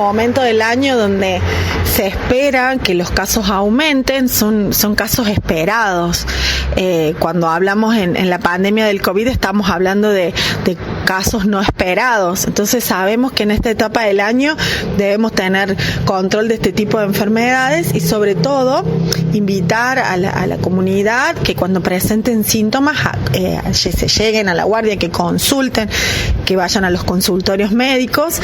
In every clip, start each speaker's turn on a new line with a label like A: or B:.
A: momento del año donde se espera que los casos aumenten, son casos esperados. Cuando hablamos en la pandemia del COVID estamos hablando de casos no esperados. Entonces sabemos que en esta etapa del año debemos tener control de este tipo de enfermedades y sobre todo invitar a la comunidad que cuando presenten síntomas se lleguen a la guardia, que consulten, que vayan a los consultorios médicos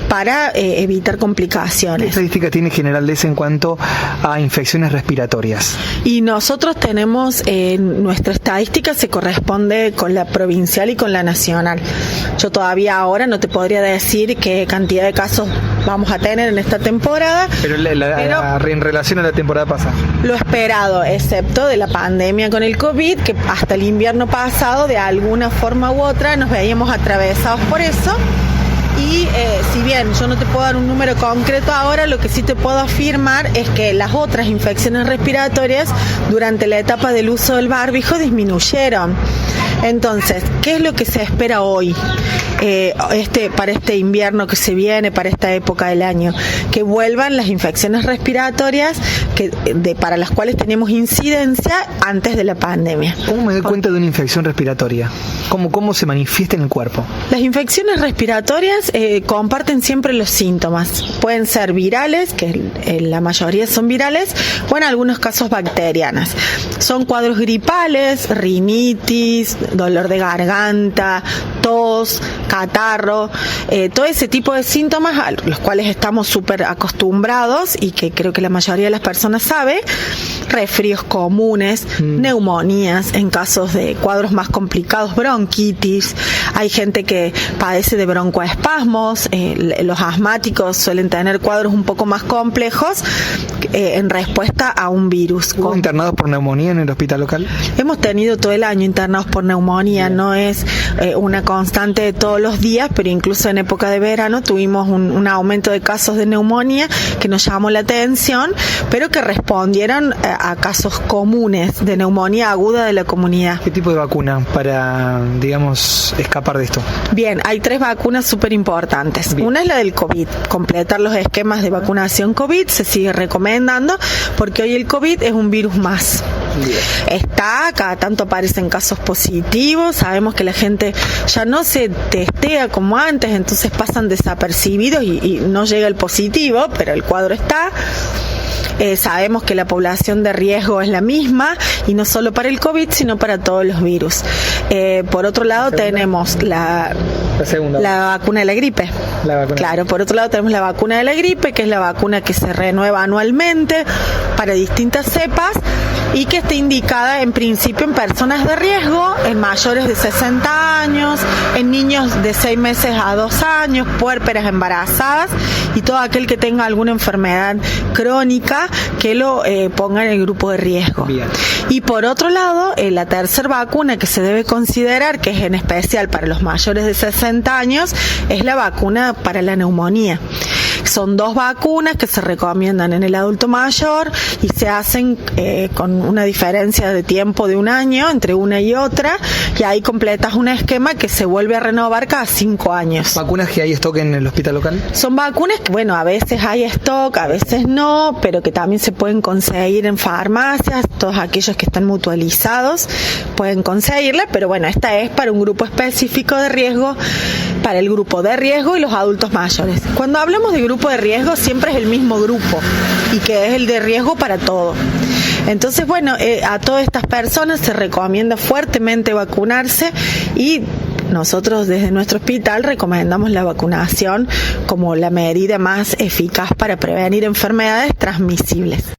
A: para evitar complicaciones.
B: ¿Qué estadística tiene General DES en cuanto a infecciones respiratorias?
A: Y nosotros tenemos, nuestra estadística se corresponde con la provincial y con la nacional. Yo todavía ahora no te podría decir qué cantidad de casos vamos a tener en esta temporada.
B: Pero en relación a la temporada pasada.
A: Lo esperado, excepto de la pandemia con el COVID, que hasta el invierno pasado, de alguna forma u otra, nos veíamos atravesados por eso. Y si bien yo no te puedo dar un número concreto ahora, lo que sí te puedo afirmar es que las otras infecciones respiratorias durante la etapa del uso del barbijo disminuyeron. Entonces, ¿qué es lo que se espera hoy para este invierno que se viene, para esta época del año? Que vuelvan las infecciones respiratorias para las cuales teníamos incidencia antes de la pandemia.
B: ¿Cómo me doy cuenta de una infección respiratoria? ¿Cómo se manifiesta en el cuerpo?
A: Las infecciones respiratorias comparten siempre los síntomas. Pueden ser virales, que la mayoría son virales, o en algunos casos bacterianas. Son cuadros gripales, rinitis, dolor de garganta, tos, catarro, todo ese tipo de síntomas a los cuales estamos súper acostumbrados y que creo que la mayoría de las personas sabe. Resfríos comunes, neumonías, en casos de cuadros más complicados, bronquitis. Hay gente que padece de broncoespasmos, los asmáticos suelen tener cuadros un poco más complejos en respuesta a un virus.
B: ¿Hubo internados por neumonía en el hospital local?
A: Hemos tenido todo el año internados por neumonía, no es una constante de todos los días, pero incluso en época de verano tuvimos un aumento de casos de neumonía que nos llamó la atención, pero que respondieron a casos comunes de neumonía aguda de la comunidad.
B: ¿Qué tipo de vacuna para, digamos, escapar de esto?
A: Bien, hay 3 vacunas súper importantes. Una es la del COVID. Completar los esquemas de vacunación COVID se sigue recomendando porque hoy el COVID es un virus más. Está, cada tanto aparecen casos positivos, sabemos que la gente ya no se testea como antes, entonces pasan desapercibidos y no llega el positivo, pero el cuadro está. Sabemos que la población de riesgo es la misma y no solo para el COVID sino para todos los virus. Por otro lado tenemos la vacuna de la gripe. Claro, por otro lado tenemos la vacuna de la gripe, que es la vacuna que se renueva anualmente para distintas cepas y que está indicada en principio en personas de riesgo, en mayores de 60 años, en niños de 6 meses a 2 años, puérperas, embarazadas y todo aquel que tenga alguna enfermedad crónica que lo ponga en el grupo de riesgo. Bien. Y por otro lado, la tercera vacuna que se debe considerar, que es en especial para los mayores de 60 años, es la vacuna para la neumonía. Son 2 vacunas que se recomiendan en el adulto mayor y se hacen con una diferencia de tiempo de 1 año entre una y otra, y ahí completas un esquema que se vuelve a renovar cada 5 años.
B: ¿Vacunas que hay stock en el hospital local?
A: Son vacunas que, bueno, a veces hay stock, a veces no, pero que también se pueden conseguir en farmacias. Todos aquellos que están mutualizados pueden conseguirla, pero bueno, esta es para un grupo específico de riesgo, para el grupo de riesgo y los adultos mayores. Cuando hablamos de grupo de riesgo siempre es el mismo grupo y que es el de riesgo para todo. Entonces, bueno, a todas estas personas se recomienda fuertemente vacunarse y nosotros desde nuestro hospital recomendamos la vacunación como la medida más eficaz para prevenir enfermedades transmisibles.